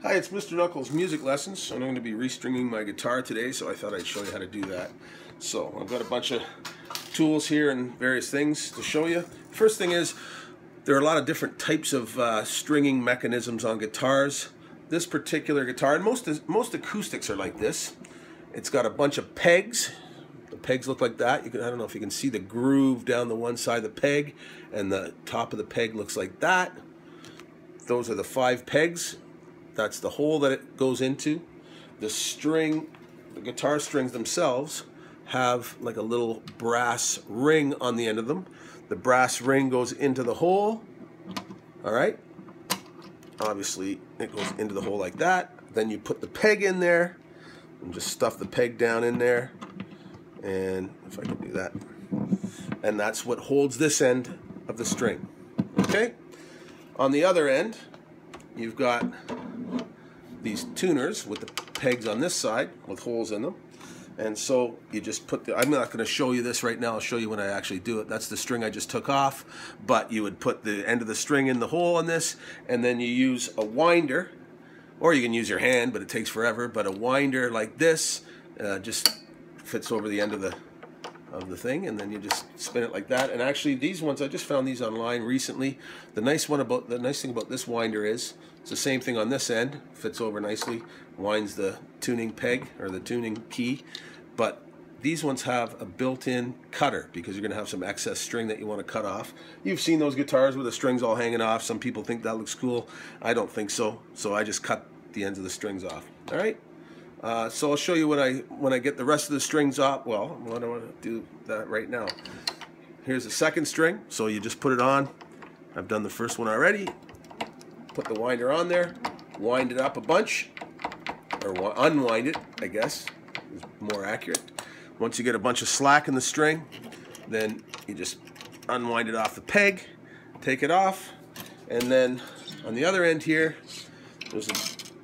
Hi, it's Mr. Knuckle's Music Lessons, and I'm going to be restringing my guitar today, so I thought I'd show you how to do that. So, I've got a bunch of tools here and various things to show you. First thing is, there are a lot of different types of stringing mechanisms on guitars. This particular guitar, and most acoustics are like this. It's got a bunch of pegs. The pegs look like that. I don't know if you can see the groove down the one side of the peg, and the top of the peg looks like that. Those are the 5 pegs. That's the hole that it goes into. The guitar strings themselves have like a little brass ring on the end of them. The brass ring goes into the hole. All right. Obviously, it goes into the hole like that. Then you put the peg in there and just stuff the peg down in there. And if I can do that. And that's what holds this end of the string. Okay? On the other end, you've got these tuners with the pegs on this side with holes in them. And so you just put I'm not going to show you this right now, I'll show you when I actually do it. That's the string I just took off, but you would put the end of the string in the hole on this, and then you use a winder, or you can use your hand, but it takes forever, but a winder like this just fits over the end of the thing, and then you just spin it like that. And actually these ones, I just found these online recently. The nice thing about this winder is it's the same thing on this end, fits over nicely, winds the tuning peg or the tuning key, but these ones have a built-in cutter because you're going to have some excess string that you want to cut off. You've seen those guitars with the strings all hanging off. Some people think that looks cool. I don't think so, so I just cut the ends of the strings off. All right. So I'll show you when I get the rest of the strings off. Well, I don't want to do that right now. Here's the second string, so you just put it on. I've done the first one already. Put the winder on there, wind it up a bunch, or unwind it, I guess, is more accurate. Once you get a bunch of slack in the string, then you just unwind it off the peg, take it off, and then on the other end here, there's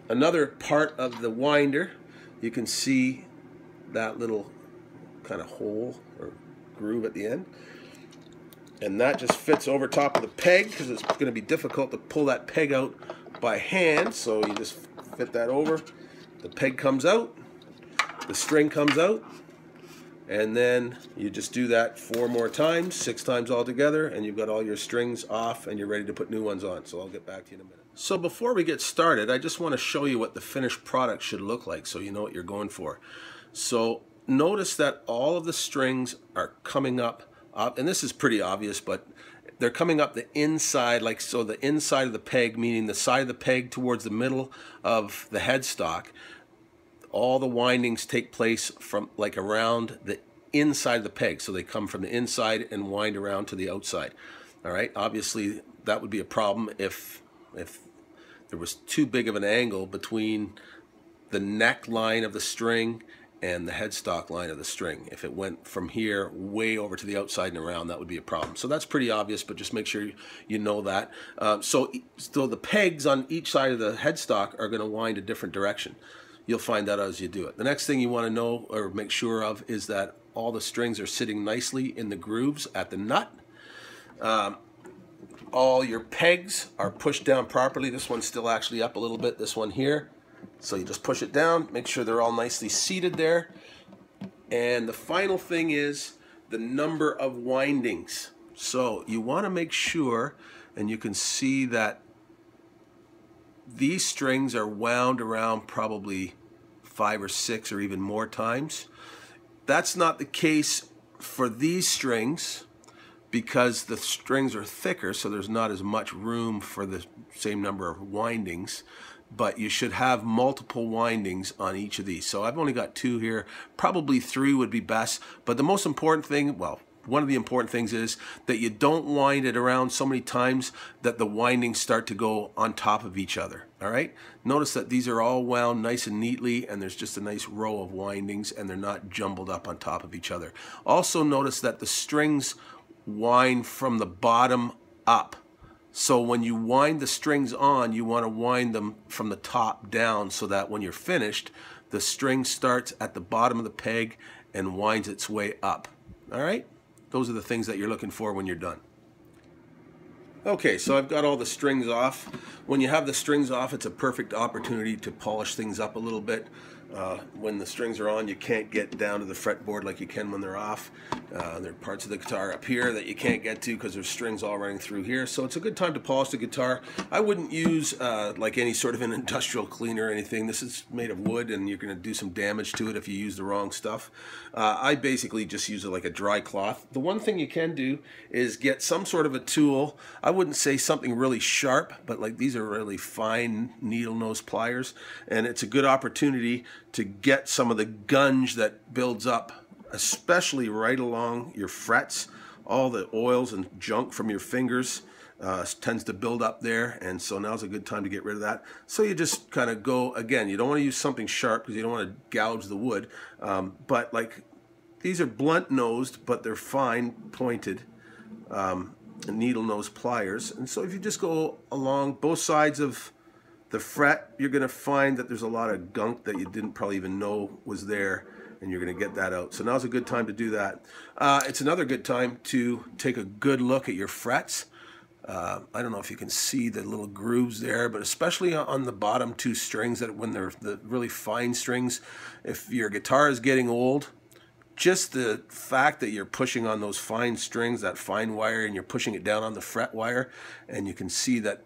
another part of the winder. You can see that little kind of hole or groove at the end, and that just fits over top of the peg because it's going to be difficult to pull that peg out by hand. So you just fit that over, the peg comes out, the string comes out, and then you just do that 4 more times, 6 times altogether, and you've got all your strings off and you're ready to put new ones on. So I'll get back to you in a minute. So before we get started, I just want to show you what the finished product should look like so you know what you're going for. So notice that all of the strings are coming up, and this is pretty obvious, but they're coming up the inside, like so the inside of the peg, meaning the side of the peg towards the middle of the headstock. All the windings take place from like around the inside of the peg, so they come from the inside and wind around to the outside. All right, obviously that would be a problem if there was too big of an angle between the neck line of the string and the headstock line of the string. If it went from here way over to the outside and around, that would be a problem. So that's pretty obvious, but just make sure you know that. So the pegs on each side of the headstock are going to wind a different direction. You'll find that as you do it. The next thing you want to know or make sure of is that all the strings are sitting nicely in the grooves at the nut. All your pegs are pushed down properly. This one's still actually up a little bit, this one here. So you just push it down, make sure they're all nicely seated there. And the final thing is the number of windings. So you want to make sure, and you can see that these strings are wound around probably 5 or 6 or even more times. That's not the case for these strings because the strings are thicker, so there's not as much room for the same number of windings, but you should have multiple windings on each of these. So I've only got 2 here, probably 3 would be best, but the most important thing, well, one of the important things is that you don't wind it around so many times that the windings start to go on top of each other, all right? Notice that these are all wound nice and neatly, and there's just a nice row of windings, and they're not jumbled up on top of each other. Also notice that the strings wind from the bottom up. So when you wind the strings on, you want to wind them from the top down so that when you're finished, the string starts at the bottom of the peg and winds its way up, all right? Those are the things that you're looking for when you're done. Okay, so I've got all the strings off. When you have the strings off, it's a perfect opportunity to polish things up a little bit. When the strings are on, you can't get down to the fretboard like you can when they're off. There are parts of the guitar up here that you can't get to because there's strings all running through here. So it's a good time to polish the guitar. I wouldn't use like any sort of an industrial cleaner or anything. This is made of wood and you're going to do some damage to it if you use the wrong stuff. I basically just use it like a dry cloth. The one thing you can do is get some sort of a tool. I wouldn't say something really sharp, but like these are really fine needle nose pliers, and it's a good opportunity to get some of the gunge that builds up, especially right along your frets. All the oils and junk from your fingers tends to build up there, and so now's a good time to get rid of that. So you just kind of go, again, you don't want to use something sharp because you don't want to gouge the wood, but like these are blunt nosed, but they're fine pointed needle nose pliers, and so if you just go along both sides of the fret, you're going to find that there's a lot of gunk that you didn't probably even know was there, and you're going to get that out. So now's a good time to do that. It's another good time to take a good look at your frets. I don't know if you can see the little grooves there, but especially on the bottom two strings, that when they're the really fine strings, if your guitar is getting old, just the fact that you're pushing on those fine strings, that fine wire, and you're pushing it down on the fret wire, and you can see that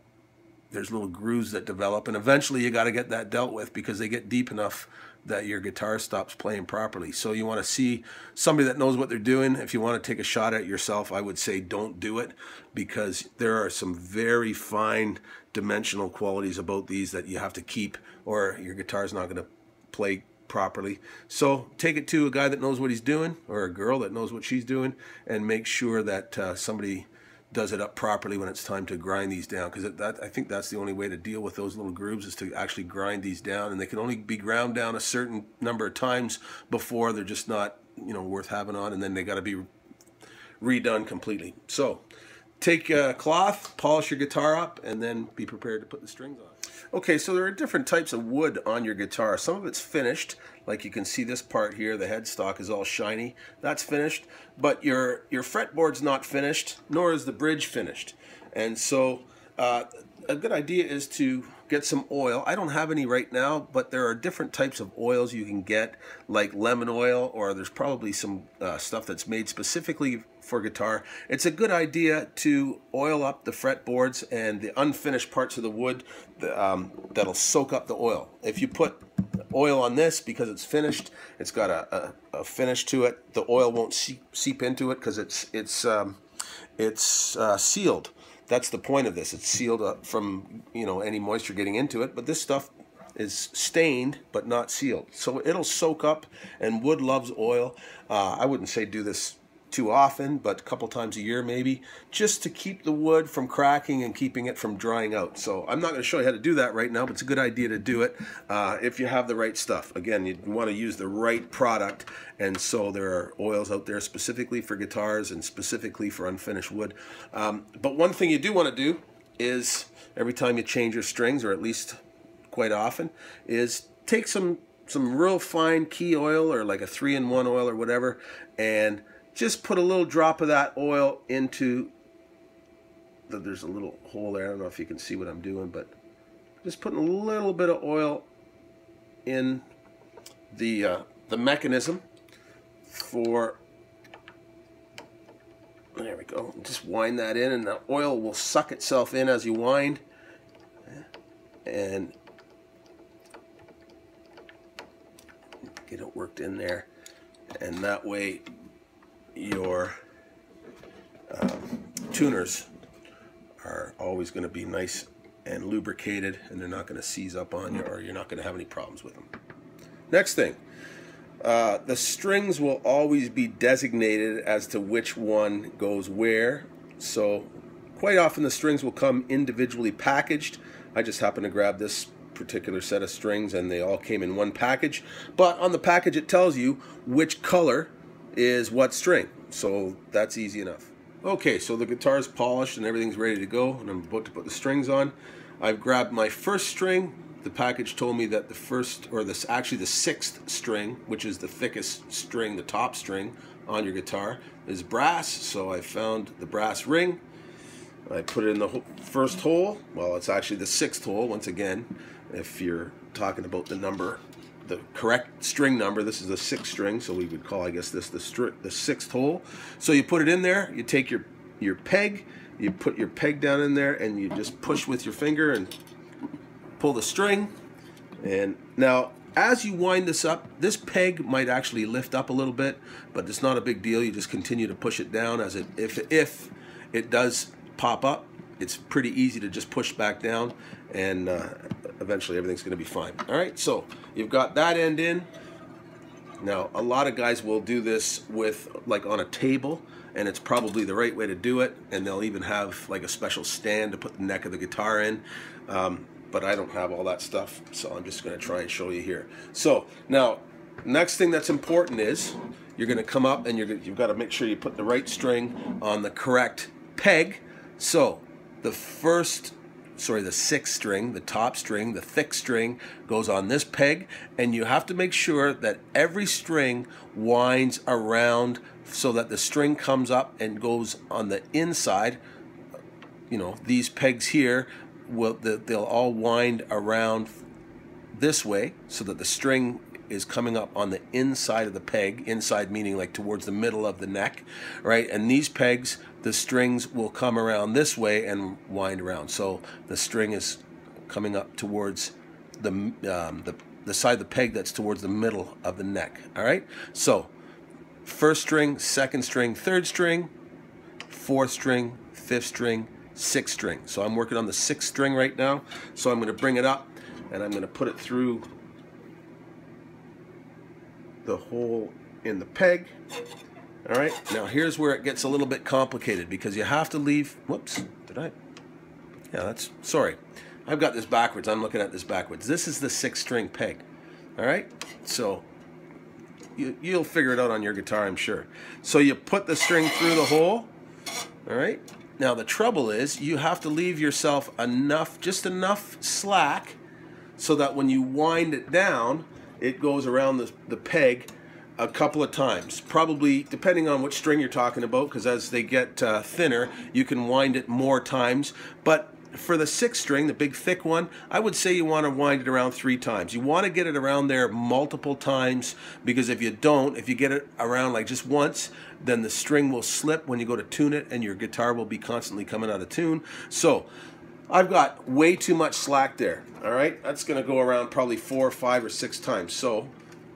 there's little grooves that develop, and eventually you got to get that dealt with because they get deep enough that your guitar stops playing properly. So you want to see somebody that knows what they're doing. If you want to take a shot at it yourself, I would say don't do it, because there are some very fine dimensional qualities about these that you have to keep, or your guitar's not going to play properly. So take it to a guy that knows what he's doing, or a girl that knows what she's doing, and make sure that somebody does it up properly when it's time to grind these down, because I think that's the only way to deal with those little grooves, is to actually grind these down, and they can only be ground down a certain number of times before they're just not, you know, worth having on, and then they got to be redone completely. So take a cloth, polish your guitar up, and then be prepared to put the strings on. Okay, so there are different types of wood on your guitar. Some of it's finished, like you can see this part here, the headstock is all shiny. That's finished, but your fretboard's not finished, nor is the bridge finished. And so a good idea is to get some oil. I don't have any right now, but there are different types of oils you can get, like lemon oil, or there's probably some stuff that's made specifically for guitar. It's a good idea to oil up the fretboards and the unfinished parts of the wood that'll soak up the oil. If you put oil on this because it's finished, it's got a finish to it, the oil won't seep into it because it's sealed. That's the point of this. It's sealed up from, you know, any moisture getting into it, but this stuff is stained but not sealed, so it'll soak up, and wood loves oil. I wouldn't say do this too often, but a couple times a year maybe, just to keep the wood from cracking and keeping it from drying out. So I'm not going to show you how to do that right now, but it's a good idea to do it if you have the right stuff. Again, you want to use the right product, and so there are oils out there specifically for guitars and specifically for unfinished wood. But one thing you do want to do is, every time you change your strings, or at least quite often, is take some real fine key oil, or like a 3-in-1 oil or whatever, and just put a little drop of that oil into there's a little hole there. I don't know if you can see what I'm doing, but just putting a little bit of oil in the mechanism for, there we go. Just wind that in, and the oil will suck itself in as you wind, and get it worked in there, and that way your tuners are always going to be nice and lubricated, and they're not going to seize up on you, or you're not going to have any problems with them. Next thing, the strings will always be designated as to which one goes where. So quite often the strings will come individually packaged. I just happened to grab this particular set of strings, and they all came in one package, but on the package it tells you which color is what string, so that's easy enough. Okay, so the guitar is polished and everything's ready to go, and I'm about to put the strings on. I've grabbed my first string. The package told me that the first, or this actually the 6th string, which is the thickest string, the top string on your guitar, is brass, so I found the brass ring, I put it in the first hole. Well, it's actually the 6th hole, once again, if you're talking about the number, the correct string number. This is the 6th string, so we would call, I guess, this the 6th hole. So you put it in there, you take your peg, you put your peg down in there, and you just push with your finger and pull the string. And now, as you wind this up, this peg might actually lift up a little bit, but it's not a big deal. You just continue to push it down. As if it does pop up, it's pretty easy to just push back down, and eventually everything's going to be fine. All right, so you've got that end in. Now, a lot of guys will do this with, like, on a table, and it's probably the right way to do it, and they'll even have like a special stand to put the neck of the guitar in. But I don't have all that stuff, so I'm just going to try and show you here. So now, next thing that's important is you're going to come up and you've got to make sure you put the right string on the correct peg. So the 6th string, the top string, the thick string goes on this peg, and you have to make sure that every string winds around so that the string comes up and goes on the inside. You know, these pegs here, they'll all wind around this way so that the string is coming up on the inside of the peg, inside meaning like towards the middle of the neck, right? And these pegs, the strings will come around this way and wind around. So the string is coming up towards the side of the peg that's towards the middle of the neck, all right? So 1st string, 2nd string, 3rd string, 4th string, 5th string, 6th string. So I'm working on the 6th string right now. So I'm going to bring it up and I'm going to put it through the hole in the peg. All right, now here's where it gets a little bit complicated, because you have to leave, whoops, sorry, I've got this backwards. I'm looking at this backwards. This is the 6th string peg. All right, so you'll figure it out on your guitar, I'm sure. So you put the string through the hole. All right, now the trouble is you have to leave yourself just enough slack so that when you wind it down, it goes around the peg a couple of times, probably depending on which string you're talking about, because as they get thinner, you can wind it more times. But for the 6th string, the big thick one, I would say you want to wind it around 3 times. You want to get it around there multiple times, because if you don't, if you get it around like just once, then the string will slip when you go to tune it, and your guitar will be constantly coming out of tune. So I've got way too much slack there. All right, that's going to go around probably 4, 5, or 6 times. So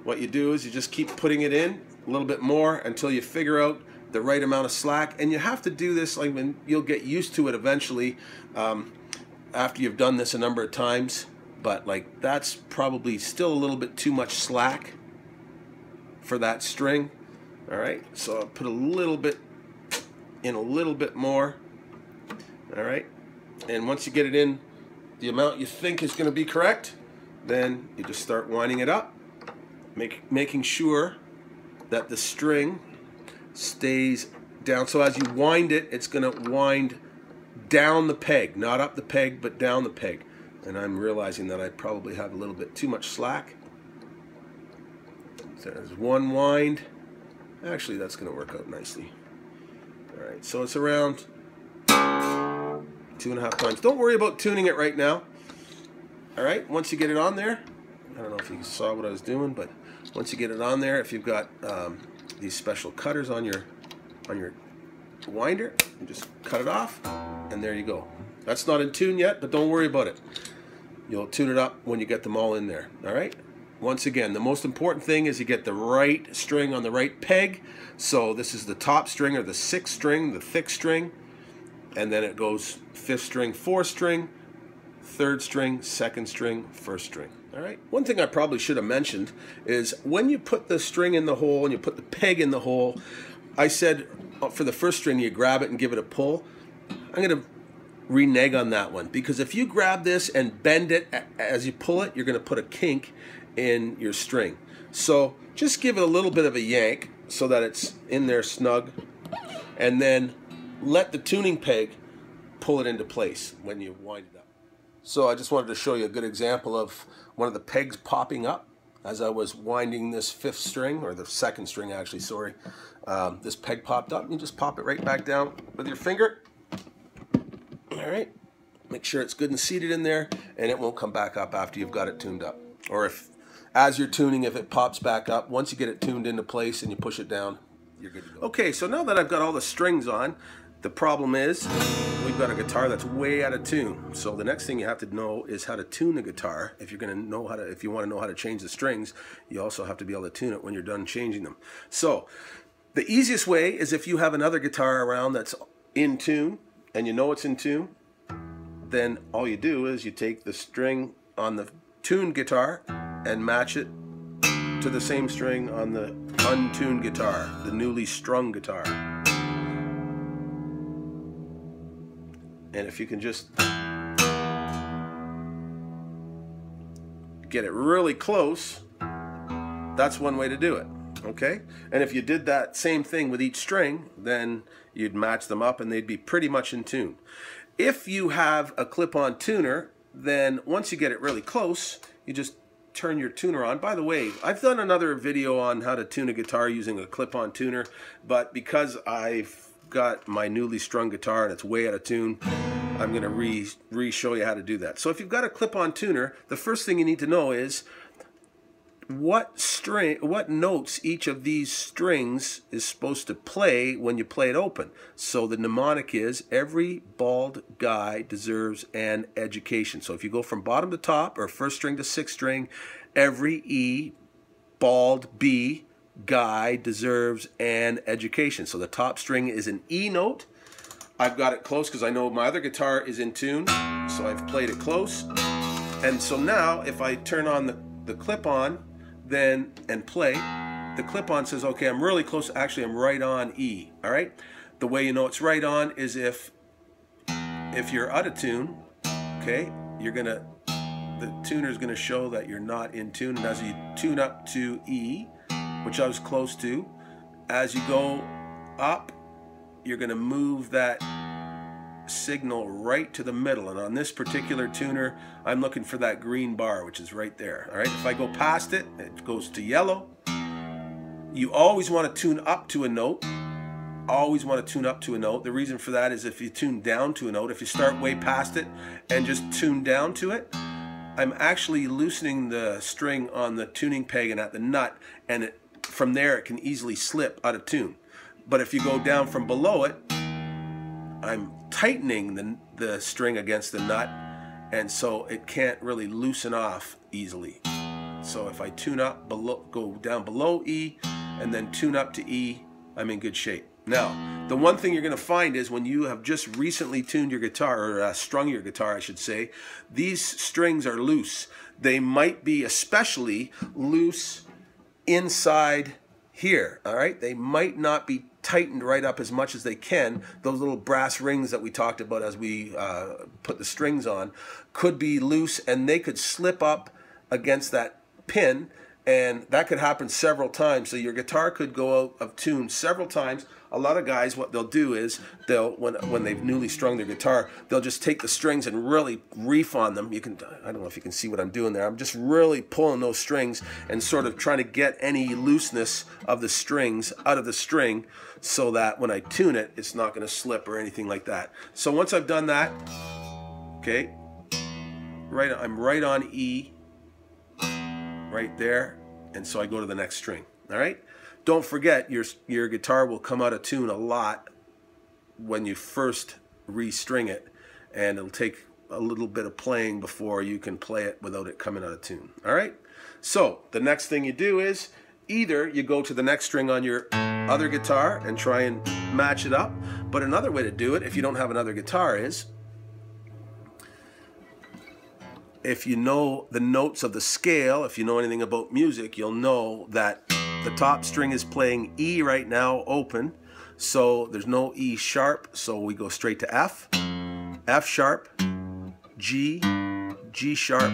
what you do is you just keep putting it in a little bit more until you figure out the right amount of slack. And you have to do this, like, when you'll get used to it eventually, after you've done this a number of times. But like, that's probably still a little bit too much slack for that string. All right, so I'll put a little bit more. All right, and once you get it in the amount you think is going to be correct, then you just start winding it up, making sure that the string stays down. So as you wind it, it's going to wind down the peg, not up the peg, but down the peg. And I'm realizing that I probably have a little bit too much slack. So there's one wind. Actually, that's going to work out nicely. All right, so it's around 2.5 times. Don't worry about tuning it right now. All right, once you get it on there, I don't know if you saw what I was doing, but once you get it on there, if you've got these special cutters on your winder, you just cut it off, and there you go. That's not in tune yet, but don't worry about it. You'll tune it up when you get them all in there. All right. Once again, the most important thing is you get the right string on the right peg. So this is the top string, or the 6th string, the thick string, and then it goes 5th string, 4th string, 3rd string, 2nd string, 1st string. All right. One thing I probably should have mentioned is when you put the string in the hole and you put the peg in the hole, I said for the 1st string you grab it and give it a pull. I'm going to renege on that one, because if you grab this and bend it as you pull it, you're going to put a kink in your string. So just give it a little bit of a yank so that it's in there snug, and then let the tuning peg pull it into place when you wind it up. So I just wanted to show you a good example of one of the pegs popping up as I was winding this 5th string, or the 2nd string actually, sorry. This peg popped up, and you just pop it right back down with your finger, All right, make sure it's good and seated in there, and it won't come back up after you've got it tuned up. Or if, as you're tuning, if it pops back up, once you get it tuned into place and you push it down, you're good to go. Okay, so now that I've got all the strings on, the problem is we've got a guitar that's way out of tune. So the next thing you have to know is how to tune the guitar. If you're going to know how to, if you want to know how to change the strings, you also have to be able to tune it when you're done changing them. So the easiest way is if you have another guitar around that's in tune and you know it's in tune, then all you do is you take the string on the tuned guitar and match it to the same string on the untuned guitar, the newly strung guitar. And if you can just get it really close, that's one way to do it. Okay? And if you did that same thing with each string, then you'd match them up and they'd be pretty much in tune. If you have a clip-on tuner, then once you get it really close, you just turn your tuner on. By the way, I've done another video on how to tune a guitar using a clip-on tuner, but because I've got my newly strung guitar and it's way out of tune, I'm going to re-show you how to do that. So if you've got a clip-on tuner, the first thing you need to know is what notes each of these strings is supposed to play when you play it open. So the mnemonic is, every bald guy deserves an education. So if you go from bottom to top, or first string to sixth string, every E, bald B, guy deserves an education. So the top string is an E note. I've got it close because I know my other guitar is in tune, so I've played it close. And so now if I turn on the clip-on then and play, the clip-on says, okay, I'm really close. Actually, I'm right on E. All right. The way you know it's right on is if you're out of tune, okay, the tuner's gonna show that you're not in tune. And as you tune up to E, which I was close to, as you go up, you're gonna move that signal right to the middle. And on this particular tuner, I'm looking for that green bar, which is right there. All right, if I go past it, it goes to yellow. You always want to tune up to a note. Always want to tune up to a note. The reason for that is if you tune down to a note, if you start way past it and just tune down to it, I'm actually loosening the string on the tuning peg and at the nut, and from there it can easily slip out of tune. But if you go down from below it, I'm tightening the string against the nut, and so it can't really loosen off easily. So if I tune up below, go down below E, and then tune up to E, I'm in good shape. Now, the one thing you're going to find is when you have just recently tuned your guitar, or strung your guitar, I should say, these strings are loose. They might be especially loose inside here, all right? They might not be tightened right up as much as they can. Those little brass rings that we talked about as we put the strings on could be loose, and they could slip up against that pin, and that could happen several times. So your guitar could go out of tune several times. A lot of guys, what they'll do is when they've newly strung their guitar, they'll just take the strings and really reef on them. I don't know if you can see what I'm doing there. I'm just really pulling those strings and sort of trying to get any looseness of the strings out of the string, so that when I tune it, it's not going to slip or anything like that. So once I've done that, okay, I'm right on E, right there, and so I go to the next string. All right. Don't forget, your guitar will come out of tune a lot when you first restring it, and it'll take a little bit of playing before you can play it without it coming out of tune. All right. So the next thing you do is either you go to the next string on your other guitar and try and match it up, but another way to do it if you don't have another guitar is, if you know the notes of the scale, if you know anything about music, you'll know that the top string is playing E right now, open, so there's no E sharp, so we go straight to F, F sharp, G, G sharp,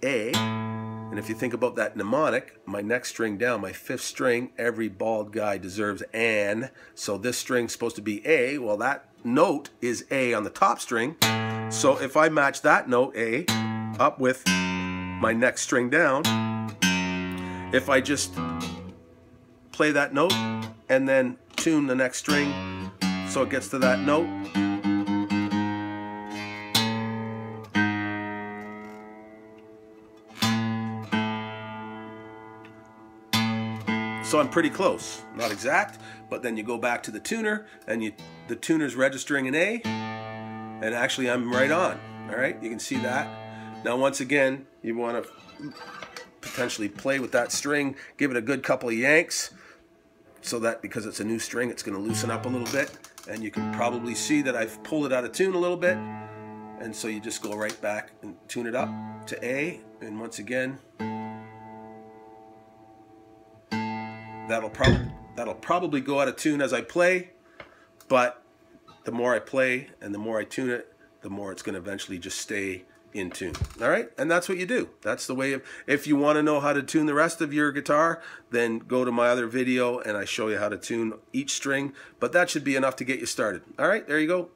A. And if you think about that mnemonic, my next string down, my fifth string, every bald guy deserves an. So this string's supposed to be A. Well, that note is A on the top string. So if I match that note, A, up with my next string down, if I just play that note and then tune the next string so it gets to that note, So I'm pretty close, not exact, but then you go back to the tuner and the tuner's registering an A, and actually I'm right on. All right, you can see that. Now once again, you want to potentially play with that string, give it a good couple of yanks, so that because it's a new string, it's going to loosen up a little bit, and you can probably see that I've pulled it out of tune a little bit, and so you just go right back and tune it up to A, and once again, that'll probably go out of tune as I play, but the more I play and the more I tune it, the more it's going to eventually just stay in tune. All right, and that's what you do. That's the way if you want to know how to tune the rest of your guitar, then go to my other video and I show you how to tune each string, but that should be enough to get you started. All right, there you go.